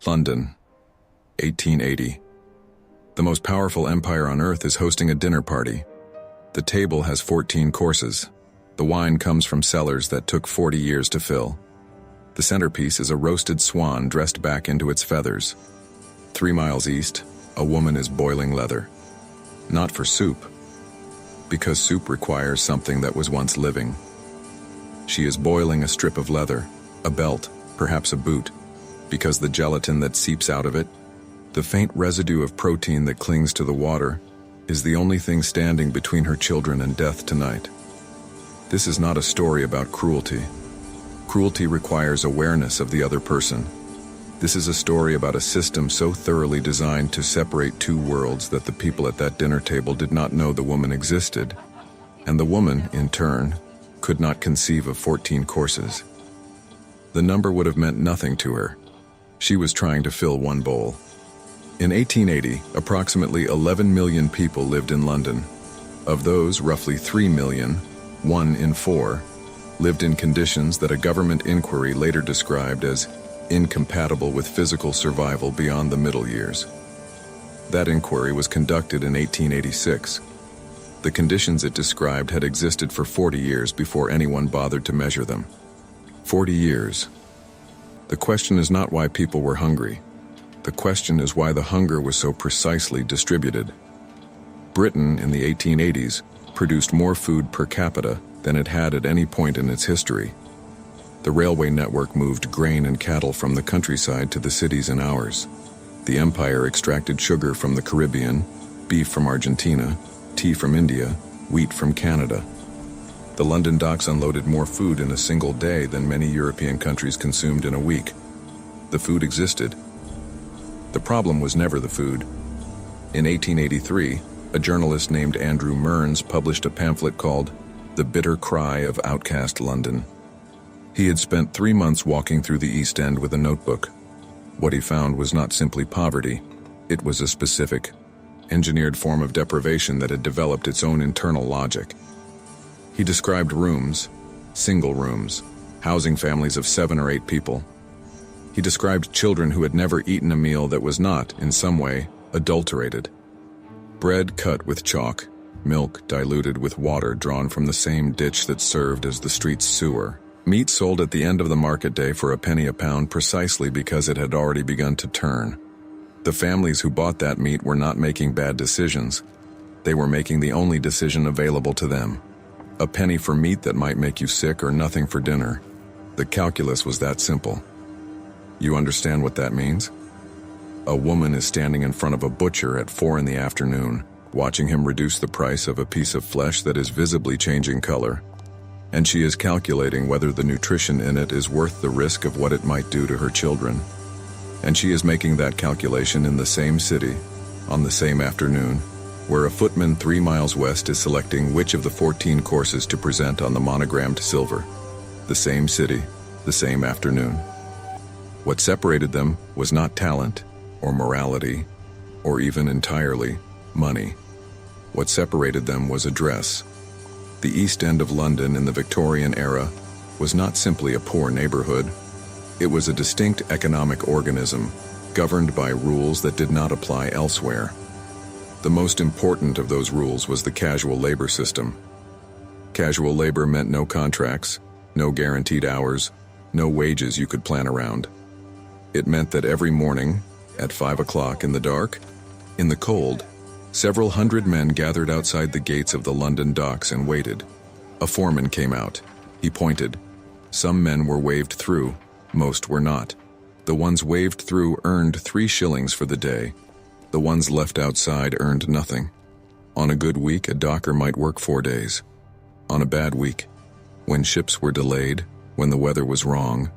London, 1880. The most powerful empire on earth is hosting a dinner party. The table has 14 courses. The wine comes from cellars that took 40 years to fill. The centerpiece is a roasted swan dressed back into its feathers. 3 miles east, a woman is boiling leather. Not for soup, because soup requires something that was once living. She is boiling a strip of leather, a belt, perhaps a boot, because the gelatin that seeps out of it, the faint residue of protein that clings to the water, is the only thing standing between her children and death tonight. This is not a story about cruelty. Cruelty requires awareness of the other person. This is a story about a system so thoroughly designed to separate two worlds that the people at that dinner table did not know the woman existed, and the woman, in turn, could not conceive of 14 courses. The number would have meant nothing to her. She was trying to fill one bowl. In 1880, approximately 11 million people lived in London. Of those, roughly 3 million, 1 in 4, lived in conditions that a government inquiry later described as incompatible with physical survival beyond the middle years. That inquiry was conducted in 1886. The conditions it described had existed for 40 years before anyone bothered to measure them. 40 years. The question is not why people were hungry. The question is why the hunger was so precisely distributed. Britain in the 1880s produced more food per capita than it had at any point in its history. The railway network moved grain and cattle from the countryside to the cities in hours. The empire extracted sugar from the Caribbean, beef from Argentina, tea from India, wheat from Canada. The London docks unloaded more food in a single day than many European countries consumed in a week. The food existed. The problem was never the food. In 1883, a journalist named Andrew Mearns published a pamphlet called The Bitter Cry of Outcast London. He had spent 3 months walking through the East End with a notebook. What he found was not simply poverty. It was a specific, engineered form of deprivation that had developed its own internal logic. He described rooms, single rooms, housing families of 7 or 8 people. He described children who had never eaten a meal that was not, in some way, adulterated. Bread cut with chalk, milk diluted with water drawn from the same ditch that served as the street's sewer. Meat sold at the end of the market day for a penny a pound precisely because it had already begun to turn. The families who bought that meat were not making bad decisions. They were making the only decision available to them. A penny for meat that might make you sick or nothing for dinner. The calculus was that simple. You understand what that means? A woman is standing in front of a butcher at 4 in the afternoon, watching him reduce the price of a piece of flesh that is visibly changing color. And she is calculating whether the nutrition in it is worth the risk of what it might do to her children. And she is making that calculation in the same city, on the same afternoon, where a footman 3 miles west is selecting which of the 14 courses to present on the monogrammed silver. The same city, the same afternoon. What separated them was not talent, or morality, or even entirely money. What separated them was address. The East End of London in the Victorian era was not simply a poor neighborhood. It was a distinct economic organism, governed by rules that did not apply elsewhere. The most important of those rules was the casual labor system. Casual labor meant no contracts, no guaranteed hours, no wages you could plan around. It meant that every morning, at 5 o'clock in the dark, in the cold, several hundred men gathered outside the gates of the London docks and waited. A foreman came out. He pointed. Some men were waved through, most were not. The ones waved through earned 3 shillings for the day. The ones left outside earned nothing. On a good week, a docker might work 4 days. On a bad week, when ships were delayed, when the weather was wrong,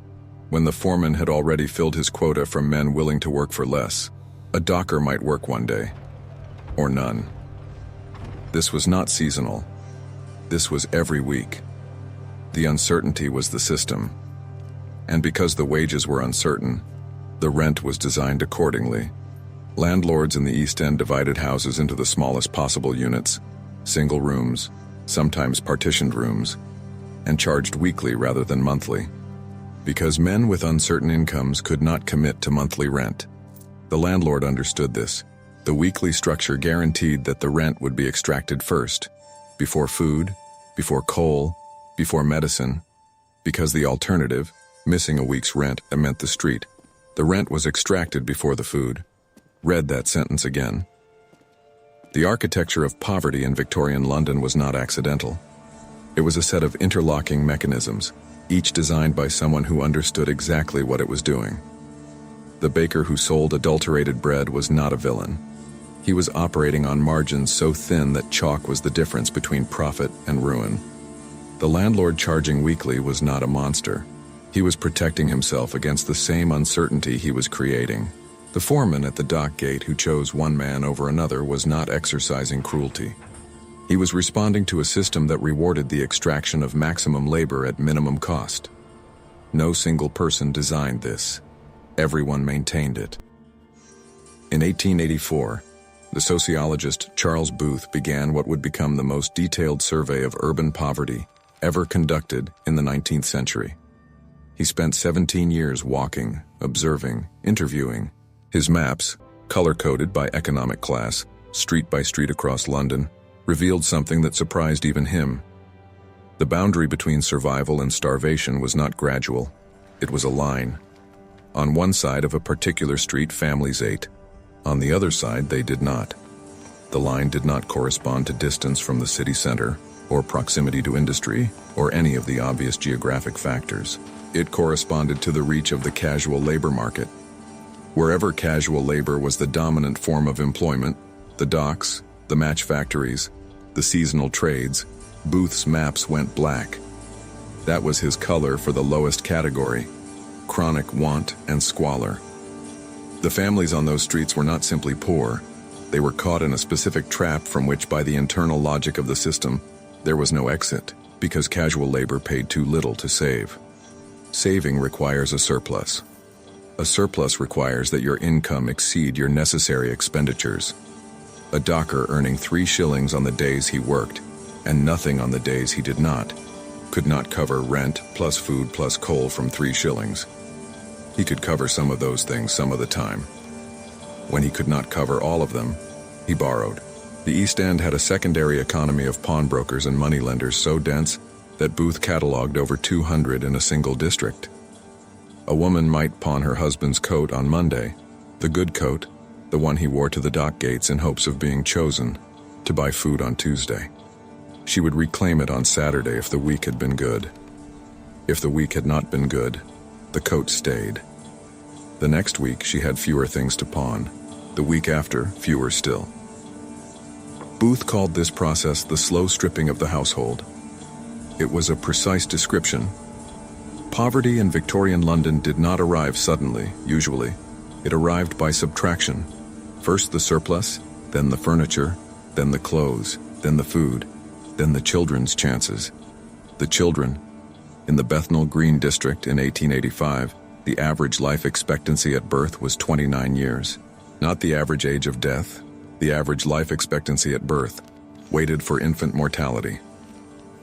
when the foreman had already filled his quota from men willing to work for less, a docker might work 1 day. Or none. This was not seasonal. This was every week. The uncertainty was the system. And because the wages were uncertain, the rent was designed accordingly. Landlords in the East End divided houses into the smallest possible units, single rooms, sometimes partitioned rooms, and charged weekly rather than monthly. because men with uncertain incomes could not commit to monthly rent. The landlord understood this. The weekly structure guaranteed that the rent would be extracted first, before food, before coal, before medicine, because the alternative, missing a week's rent, meant the street. The rent was extracted before the food. Read that sentence again. The architecture of poverty in Victorian London was not accidental. It was a set of interlocking mechanisms, each designed by someone who understood exactly what it was doing. The baker who sold adulterated bread was not a villain. He was operating on margins so thin that chalk was the difference between profit and ruin. The landlord charging weekly was not a monster. He was protecting himself against the same uncertainty he was creating. The foreman at the dock gate who chose one man over another was not exercising cruelty. He was responding to a system that rewarded the extraction of maximum labor at minimum cost. No single person designed this. Everyone maintained it. In 1884, the sociologist Charles Booth began what would become the most detailed survey of urban poverty ever conducted in the 19th century. He spent 17 years walking, observing, interviewing. His maps, color-coded by economic class, street by street across London, revealed something that surprised even him. The boundary between survival and starvation was not gradual. It was a line. On one side of a particular street, families ate. On the other side, they did not. The line did not correspond to distance from the city center, or proximity to industry, or any of the obvious geographic factors. It corresponded to the reach of the casual labor market. Wherever casual labor was the dominant form of employment, the docks, the match factories, the seasonal trades, Booth's maps went black. That was his color for the lowest category: chronic want and squalor. The families on those streets were not simply poor. They were caught in a specific trap from which, by the internal logic of the system, there was no exit, because casual labor paid too little to save. Saving requires a surplus. A surplus requires that your income exceed your necessary expenditures. A docker earning 3 shillings on the days he worked, and nothing on the days he did not, could not cover rent plus food plus coal from 3 shillings. He could cover some of those things some of the time. When he could not cover all of them, he borrowed. The East End had a secondary economy of pawnbrokers and moneylenders so dense that Booth catalogued over 200 in a single district. A woman might pawn her husband's coat on Monday, the good coat, the one he wore to the dock gates in hopes of being chosen, to buy food on Tuesday. She would reclaim it on Saturday if the week had been good. If the week had not been good, the coat stayed. The next week she had fewer things to pawn. The week after, fewer still. Booth called this process the slow stripping of the household. It was a precise description. Poverty in Victorian London did not arrive suddenly, usually. It arrived by subtraction. First the surplus, then the furniture, then the clothes, then the food, then the children's chances. The children. In the Bethnal Green district in 1885, the average life expectancy at birth was 29 years. Not the average age of death, the average life expectancy at birth, weighted for infant mortality.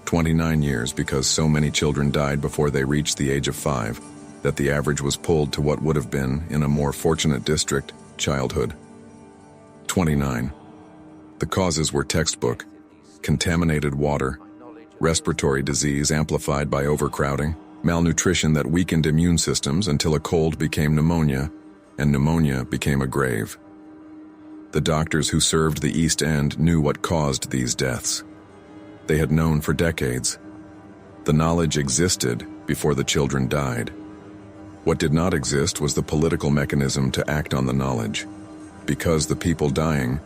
29 years because so many children died before they reached the age of 5, that the average was pulled to what would have been, in a more fortunate district, childhood. 29. The causes were textbook: contaminated water, respiratory disease amplified by overcrowding, malnutrition that weakened immune systems until a cold became pneumonia, and pneumonia became a grave. The doctors who served the East End knew what caused these deaths. They had known for decades. The knowledge existed before the children died. What did not exist was the political mechanism to act on the knowledge, because the people dying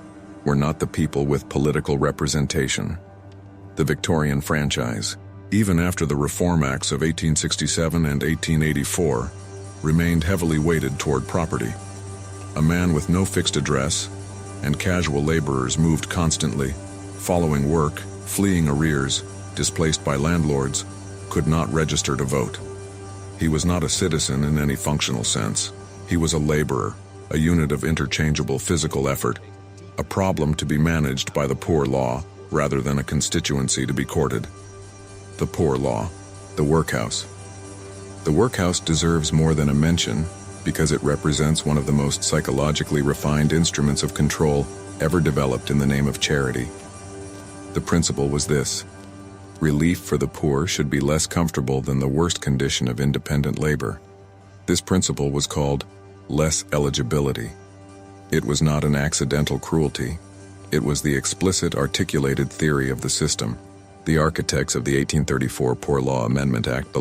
were not the people with political representation. The Victorian franchise, even after the Reform Acts of 1867 and 1884, remained heavily weighted toward property. A man with no fixed address, and casual laborers moved constantly, following work, fleeing arrears, displaced by landlords, could not register to vote. He was not a citizen in any functional sense. He was a laborer, a unit of interchangeable physical effort, a problem to be managed by the poor law rather than a constituency to be courted. The poor law, the workhouse. The workhouse deserves more than a mention because it represents one of the most psychologically refined instruments of control ever developed in the name of charity. The principle was this: relief for the poor should be less comfortable than the worst condition of independent labor. This principle was called less eligibility. It was not an accidental cruelty. It was the explicit articulated theory of the system. The architects of the 1834 Poor Law Amendment Act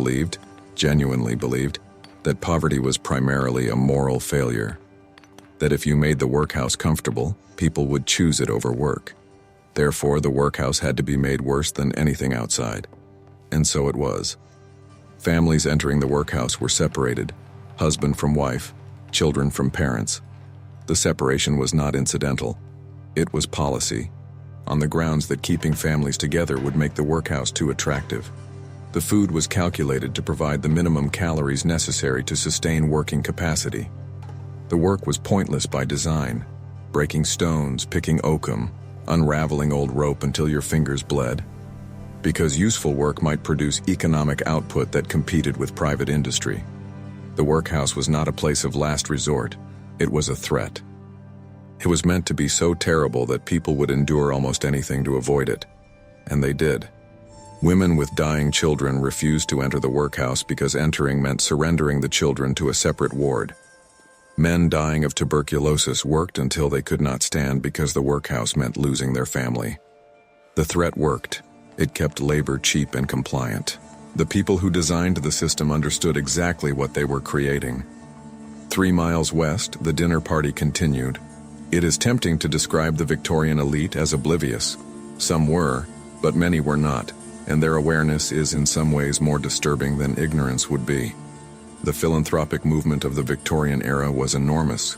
genuinely believed, that poverty was primarily a moral failure. That if you made the workhouse comfortable, people would choose it over work. Therefore, the workhouse had to be made worse than anything outside. And so it was. Families entering the workhouse were separated, husband from wife, children from parents. The separation was not incidental. It was policy, on the grounds that keeping families together would make the workhouse too attractive. The food was calculated to provide the minimum calories necessary to sustain working capacity. The work was pointless by design, breaking stones, picking oakum, unraveling old rope until your fingers bled. Because useful work might produce economic output that competed with private industry. The workhouse was not a place of last resort, it was a threat. It was meant to be so terrible that people would endure almost anything to avoid it. And they did. Women with dying children refused to enter the workhouse because entering meant surrendering the children to a separate ward. Men dying of tuberculosis worked until they could not stand because the workhouse meant losing their family. The threat worked. It kept labor cheap and compliant. The people who designed the system understood exactly what they were creating. 3 miles west, the dinner party continued. It is tempting to describe the Victorian elite as oblivious. Some were, but many were not, and their awareness is in some ways more disturbing than ignorance would be. The philanthropic movement of the Victorian era was enormous.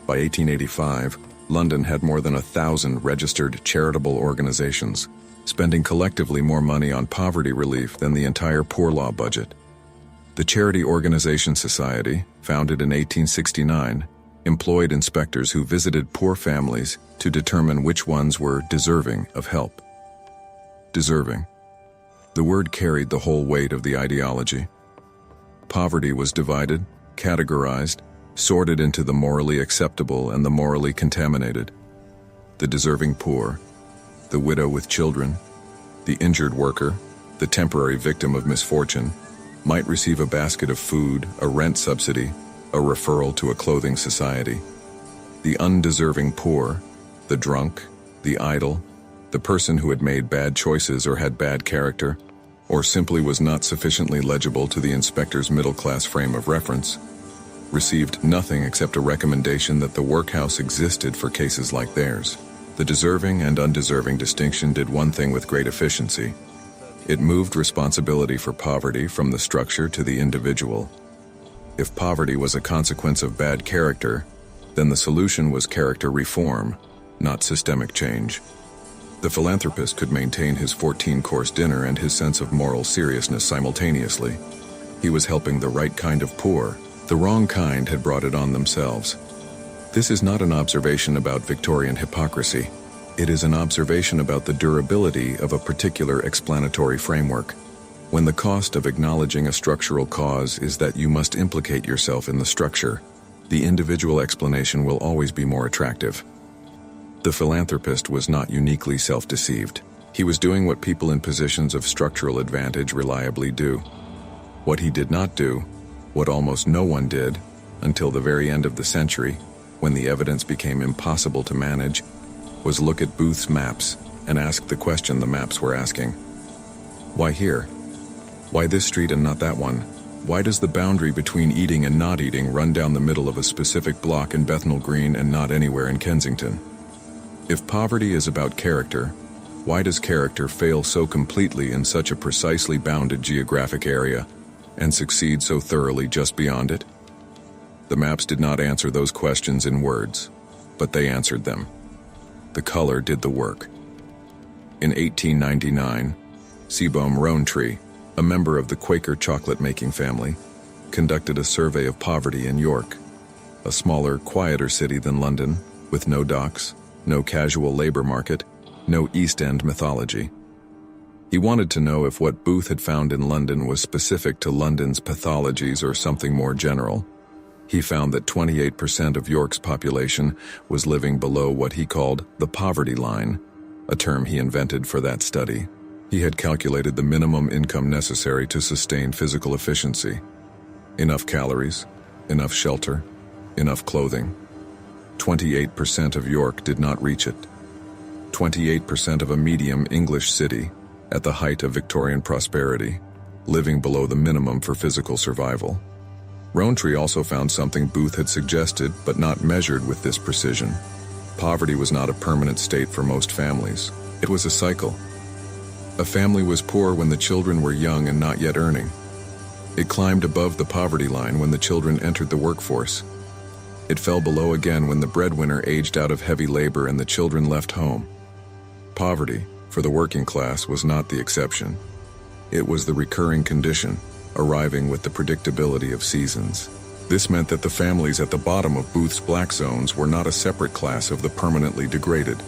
By 1885, London had more than 1,000 registered charitable organizations, spending collectively more money on poverty relief than the entire poor law budget. The Charity Organization Society, founded in 1869, employed inspectors who visited poor families to determine which ones were deserving of help. Deserving. The word carried the whole weight of the ideology. Poverty was divided, categorized, sorted into the morally acceptable and the morally contaminated. The deserving poor, the widow with children, the injured worker, the temporary victim of misfortune, might receive a basket of food, a rent subsidy, a referral to a clothing society. The undeserving poor, the drunk, the idle, the person who had made bad choices or had bad character, or simply was not sufficiently legible to the inspector's middle-class frame of reference, received nothing except a recommendation that the workhouse existed for cases like theirs. The deserving and undeserving distinction did one thing with great efficiency. It moved responsibility for poverty from the structure to the individual. If poverty was a consequence of bad character, then the solution was character reform, not systemic change. The philanthropist could maintain his 14-course dinner and his sense of moral seriousness simultaneously. He was helping the right kind of poor. The wrong kind had brought it on themselves. This is not an observation about Victorian hypocrisy. It is an observation about the durability of a particular explanatory framework. When the cost of acknowledging a structural cause is that you must implicate yourself in the structure, the individual explanation will always be more attractive. The philanthropist was not uniquely self-deceived. He was doing what people in positions of structural advantage reliably do. What he did not do, what almost no one did, until the very end of the century, when the evidence became impossible to manage, was look at Booth's maps and ask the question the maps were asking. Why here? Why this street and not that one? Why does the boundary between eating and not eating run down the middle of a specific block in Bethnal Green and not anywhere in Kensington? If poverty is about character, why does character fail so completely in such a precisely bounded geographic area and succeed so thoroughly just beyond it? The maps did not answer those questions in words, but they answered them. The color did the work. In 1899, Seabohm Rowntree, a member of the Quaker chocolate-making family, conducted a survey of poverty in York, a smaller, quieter city than London, with no docks, no casual labor market, no East End mythology. He wanted to know if what Booth had found in London was specific to London's pathologies or something more general. He found that 28% of York's population was living below what he called the poverty line, a term he invented for that study. He had calculated the minimum income necessary to sustain physical efficiency. Enough calories, enough shelter, enough clothing. 28% of York did not reach it. 28% of a medium English city, at the height of Victorian prosperity, living below the minimum for physical survival. Rowntree also found something Booth had suggested but not measured with this precision. Poverty was not a permanent state for most families. It was a cycle. A family was poor when the children were young and not yet earning. It climbed above the poverty line when the children entered the workforce. It fell below again when the breadwinner aged out of heavy labor and the children left home. Poverty, for the working class, was not the exception. It was the recurring condition, arriving with the predictability of seasons. This meant that the families at the bottom of Booth's black zones were not a separate class of the permanently degraded.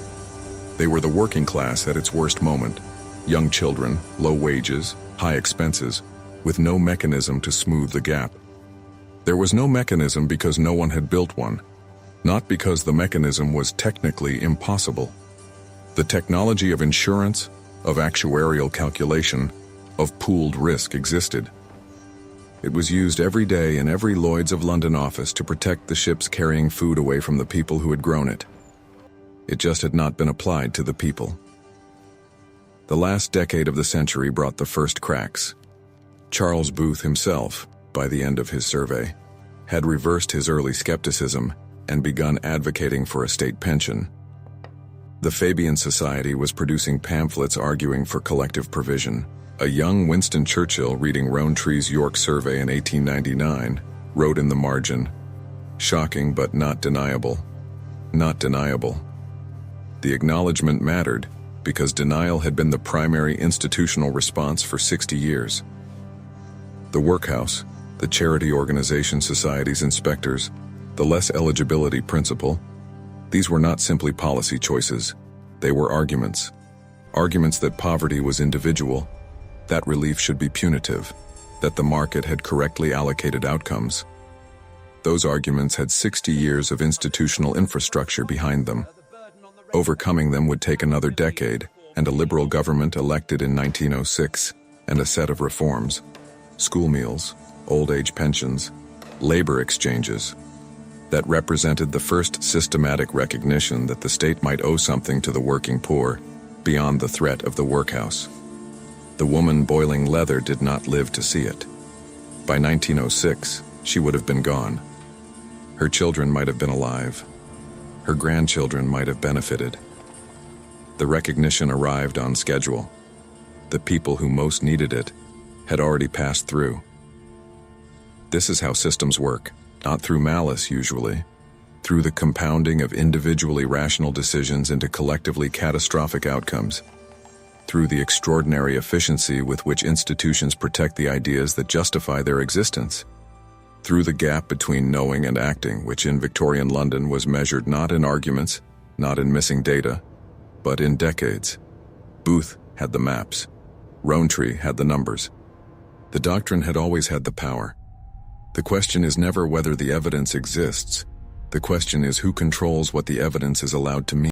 They were the working class at its worst moment. Young children, low wages, high expenses, with no mechanism to smooth the gap. There was no mechanism because no one had built one, not because the mechanism was technically impossible. The technology of insurance, of actuarial calculation, of pooled risk existed. It was used every day in every Lloyd's of London office to protect the ships carrying food away from the people who had grown it. It just had not been applied to the people. The last decade of the century brought the first cracks. Charles Booth himself, by the end of his survey, had reversed his early skepticism and begun advocating for a state pension. The Fabian Society was producing pamphlets arguing for collective provision. A young Winston Churchill, reading Rowntree's York survey in 1899, wrote in the margin, "Shocking but not deniable. Not deniable." The acknowledgement mattered because denial had been the primary institutional response for 60 years. The workhouse, the charity organization society's inspectors, the less eligibility principle, these were not simply policy choices. They were arguments. Arguments that poverty was individual, that relief should be punitive, that the market had correctly allocated outcomes. Those arguments had 60 years of institutional infrastructure behind them. Overcoming them would take another decade, and a liberal government elected in 1906, and a set of reforms. School meals, old age pensions, labor exchanges, that represented the first systematic recognition that the state might owe something to the working poor, beyond the threat of the workhouse. The woman boiling leather did not live to see it. By 1906, she would have been gone. Her children might have been alive. Her grandchildren might have benefited. The recognition arrived on schedule. The people who most needed it had already passed through. This is how systems work, not through malice usually, through the compounding of individually rational decisions into collectively catastrophic outcomes, through the extraordinary efficiency with which institutions protect the ideas that justify their existence, through the gap between knowing and acting, which in Victorian London was measured not in arguments, not in missing data, but in decades. Booth had the maps. Rowntree had the numbers. The doctrine had always had the power. The question is never whether the evidence exists. The question is who controls what the evidence is allowed to mean.